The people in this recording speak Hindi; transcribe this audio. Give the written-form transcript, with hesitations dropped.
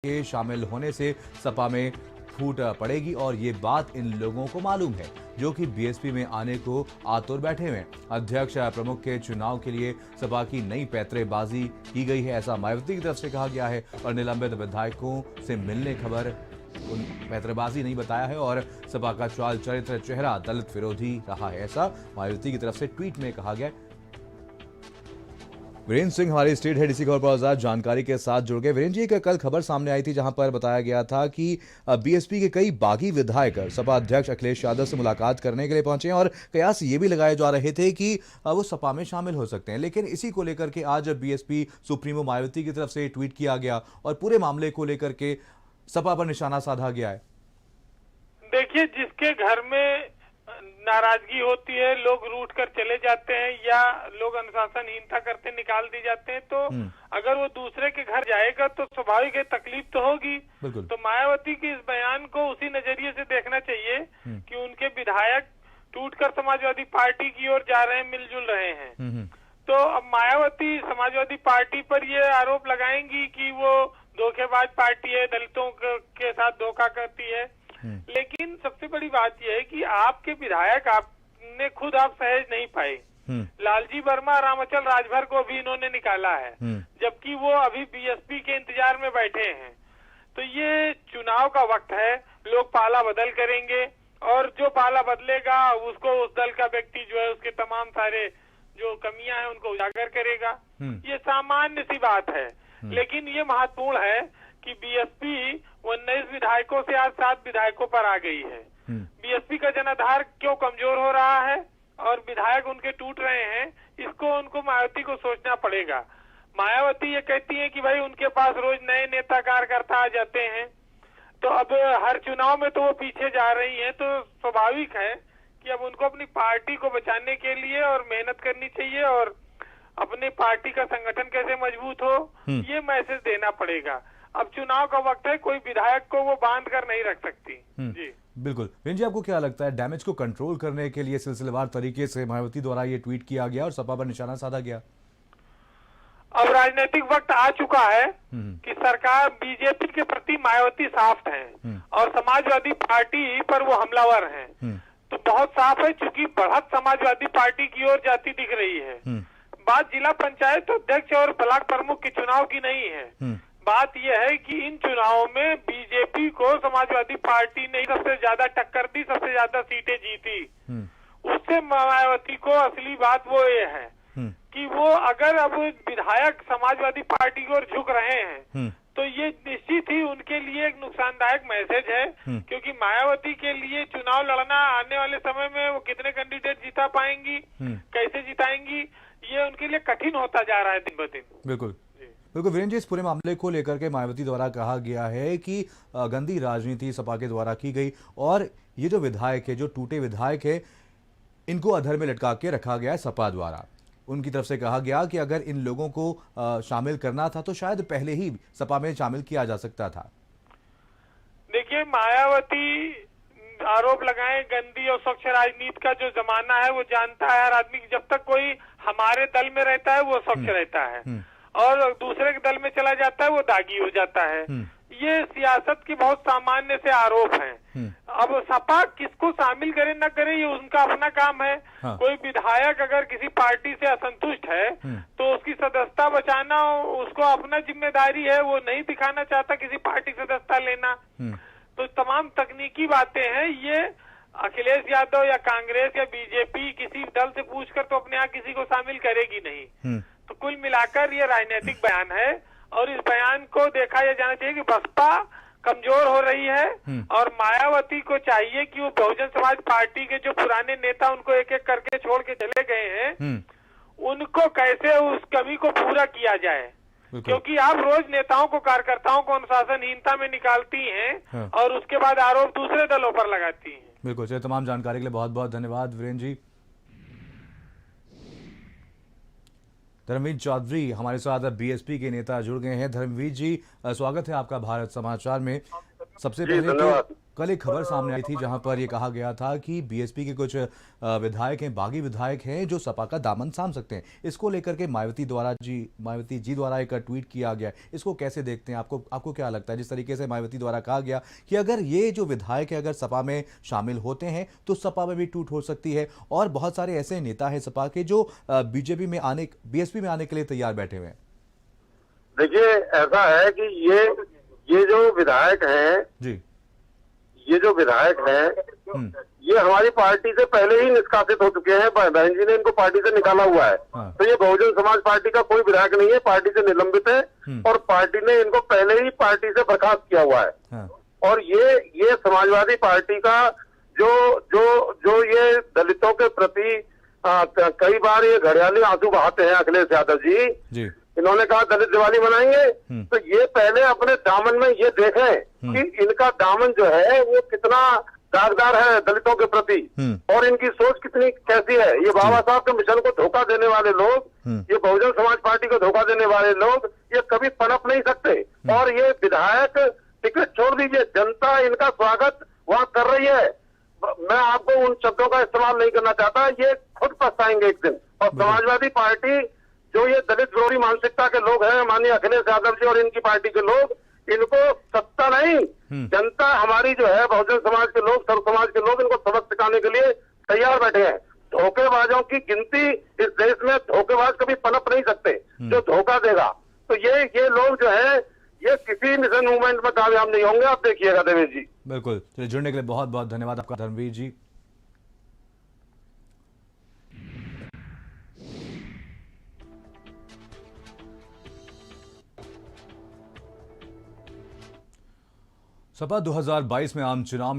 के शामिल होने से सपा में फूट पड़ेगी और ये बात इन लोगों को मालूम है जो कि बीएसपी में आने को आतुर बैठे हुए हैं। अध्यक्ष प्रमुख के चुनाव के लिए सपा की नई पैंतरेबाजी की गई है, ऐसा मायावती की तरफ से कहा गया है और निलंबित विधायकों से मिलने खबर उन पैंतरेबाजी नहीं बताया है और सपा का चाल चरित्र चेहरा दलित विरोधी रहा है, ऐसा मायावती की तरफ से ट्वीट में कहा गया। वीरेंद्र सिंह हमारे स्टेट हेड इसी खबर पर आजाद जानकारी के साथ जुड़ गए। वीरेंद्र जी, एक कल खबर सामने आई थी जहां पर बताया गया था कि बीएसपी के कई बागी विधायक सपा अध्यक्ष अखिलेश यादव से मुलाकात करने के लिए पहुंचे हैं और कयास ये भी लगाए जा रहे थे कि वो सपा में शामिल हो सकते हैं, लेकिन इसी को लेकर के आज बीएसपी सुप्रीमो मायावती की तरफ से ट्वीट किया गया और पूरे मामले को लेकर के सपा पर निशाना साधा गया है। देखिए, जिसके घर में नाराजगी होती है, लोग रूठ कर चले जाते हैं या लोग अनुशासनहीनता करते निकाल दी जाते हैं, तो अगर वो दूसरे के घर जाएगा तो स्वाभाविक है तकलीफ तो होगी। तो मायावती के इस बयान को उसी नजरिए से देखना चाहिए कि उनके विधायक टूटकर समाजवादी पार्टी की ओर जा रहे हैं, मिलजुल रहे हैं। तो अब मायावती समाजवादी पार्टी पर ये आरोप लगाएंगी कि वो धोखेबाज पार्टी है, दलितों के साथ धोखा करती है। लेकिन सबसे बड़ी बात यह है कि आपके विधायक आपने खुद आप सहज नहीं पाए। लालजी वर्मा, रामाचल राजभर को भी इन्होंने निकाला है, जबकि वो अभी बीएसपी के इंतजार में बैठे हैं। तो ये चुनाव का वक्त है, लोग पाला बदल करेंगे और जो पाला बदलेगा उसको उस दल का व्यक्ति जो है उसके तमाम सारे जो कमियां हैं उनको उजागर करेगा। ये सामान्य सी बात है, लेकिन ये महत्वपूर्ण है कि बीएसपी 19 विधायकों से आज 7 विधायकों पर आ गई है। बीएसपी का जनाधार क्यों कमजोर हो रहा है और विधायक उनके टूट रहे हैं, इसको उनको मायावती को सोचना पड़ेगा। मायावती ये कहती है कि भाई उनके पास रोज नए नेता कार्यकर्ता आ जाते हैं, तो अब हर चुनाव में तो वो पीछे जा रही है। तो स्वाभाविक है कि अब उनको अपनी पार्टी को बचाने के लिए और मेहनत करनी चाहिए और अपनी पार्टी का संगठन कैसे मजबूत हो ये मैसेज देना पड़ेगा। अब चुनाव का वक्त है, कोई विधायक को वो बांध कर नहीं रख सकती। जी बिल्कुल। वीरेंद्र जी, आपको क्या लगता है डैमेज को कंट्रोल करने के लिए सिलसिलेवार तरीके से मायावती द्वारा ये ट्वीट किया गया और सपा पर निशाना साधा गया? अब राजनीतिक वक्त आ चुका है कि सरकार बीजेपी के प्रति मायावती साफ है और समाजवादी पार्टी पर वो हमलावर है। तो बहुत साफ है, चूंकि बढ़त समाजवादी पार्टी की ओर जाती दिख रही है। बात जिला पंचायत अध्यक्ष और ब्लॉक प्रमुख के चुनाव की नहीं है। बात यह है कि इन चुनावों में बीजेपी को समाजवादी पार्टी ने सबसे ज्यादा टक्कर दी, सबसे ज्यादा सीटें जीती। उससे मायावती को असली बात वो ये है कि वो अगर अब विधायक समाजवादी पार्टी की ओर झुक रहे हैं तो ये निश्चित ही उनके लिए एक नुकसानदायक मैसेज है, क्योंकि मायावती के लिए चुनाव लड़ना आने वाले समय में वो कितने कैंडिडेट जिता पाएंगी, कैसे जिताएंगी, ये उनके लिए कठिन होता जा रहा है दिन ब दिन। बिल्कुल बिल्कुल। वीरेंद्र जी, इस पूरे मामले को लेकर के मायावती द्वारा कहा गया है कि गंदी राजनीति सपा के द्वारा की गई और ये जो विधायक है, जो टूटे विधायक है, इनको अधर में लटका के रखा गया है सपा द्वारा। उनकी तरफ से कहा गया कि अगर इन लोगों को शामिल करना था तो शायद पहले ही सपा में शामिल किया जा सकता था। देखिए, मायावती आरोप लगाए गंदी और स्वच्छ राजनीति का जो जमाना है वो जानता है हर आदमी की जब तक कोई हमारे दल में रहता है वो स्वच्छ रहता है और दूसरे के दल में चला जाता है वो दागी हो जाता है। ये सियासत के बहुत सामान्य से आरोप हैं। अब सपा किसको शामिल करे न करे ये उनका अपना काम है। कोई विधायक अगर किसी पार्टी से असंतुष्ट है तो उसकी सदस्यता बचाना उसको अपना जिम्मेदारी है, वो नहीं दिखाना चाहता किसी पार्टी की सदस्यता लेना। तो तमाम तकनीकी बातें हैं। ये अखिलेश यादव या कांग्रेस या बीजेपी किसी दल से पूछकर तो अपने यहाँ किसी को शामिल करेगी नहीं। तो कुल मिलाकर ये राजनीतिक बयान है और इस बयान को देखा यह जाना चाहिए कि बसपा कमजोर हो रही है और मायावती को चाहिए कि वो बहुजन समाज पार्टी के जो पुराने नेता उनको एक एक करके छोड़ के चले गए हैं उनको कैसे उस कमी को पूरा किया जाए, क्योंकि आप रोज नेताओं को कार्यकर्ताओं को अनुशासनहीनता में निकालती हैं और उसके बाद आरोप दूसरे दलों पर लगाती हैं। बिल्कुल। चलिए, तमाम जानकारी के लिए बहुत बहुत धन्यवाद वीरेंद्र जी। धर्मवीर चौधरी हमारे साथ बीएसपी के नेता जुड़ गए हैं। धर्मवीर जी, स्वागत है आपका भारत समाचार में। सबसे पहले तो कल एक खबर सामने आई थी जहां पर ये कहा गया था कि बीएसपी के कुछ विधायक हैं, बागी विधायक हैं जो सपा का दामन थाम सकते हैं। इसको लेकर के मायावती जी द्वारा एक ट्वीट किया गया। इसको कैसे देखते हैं? आपको क्या लगता है, जिस तरीके से मायावती द्वारा कहा गया कि अगर ये जो विधायक है अगर सपा में शामिल होते हैं तो सपा में भी टूट हो सकती है, और बहुत सारे ऐसे नेता हैं सपा के जो बीजेपी में बीएसपी में आने के लिए तैयार बैठे हुए हैं। देखिए, ऐसा है कि ये जो विधायक हैं जी, ये जो विधायक हैं ये हमारी पार्टी से पहले ही निष्कासित हो चुके हैं। बहन जी ने इनको पार्टी से निकाला हुआ है। हाँ। तो ये बहुजन समाज पार्टी का कोई विधायक नहीं है, पार्टी से निलंबित है और पार्टी ने इनको पहले ही पार्टी से बर्खास्त किया हुआ है। हाँ। और ये समाजवादी पार्टी का जो ये दलितों के प्रति कई बार ये घड़ियाली आंसू बहाते हैं अखिलेश यादव जी। इन्होंने कहा दलित दिवाली मनाएंगे, तो ये पहले अपने दामन में ये देखें कि इनका दामन जो है वो कितना दागदार है दलितों के प्रति और इनकी सोच कितनी कैसी है। ये बाबा साहब के मिशन को धोखा देने वाले लोग, ये बहुजन समाज पार्टी को धोखा देने वाले लोग, ये कभी पनप नहीं सकते। और ये विधायक टिकट छोड़ दीजिए, जनता इनका स्वागत वहां कर रही है। मैं आपको उन शब्दों का इस्तेमाल नहीं करना चाहता, ये खुद पछताएंगे एक दिन। और समाजवादी पार्टी जो ये दलित विरोधी मानसिकता के लोग हैं, माननीय अखिलेश यादव जी और इनकी पार्टी के लोग, इनको सत्ता नहीं जनता हमारी जो है बहुजन समाज के लोग, सर्व समाज के लोग इनको सबक सिखाने के लिए तैयार बैठे हैं। धोखेबाजों की गिनती इस देश में, धोखेबाज कभी पनप नहीं सकते जो धोखा देगा। तो ये लोग जो है ये किसी मिशन मूवमेंट में कामयाब नहीं होंगे, आप देखिएगा देवेश जी। बिल्कुल, चलिए जुड़ने के लिए बहुत बहुत धन्यवाद आपका धर्मवीर जी। सपा 2022 में आम चुनाव में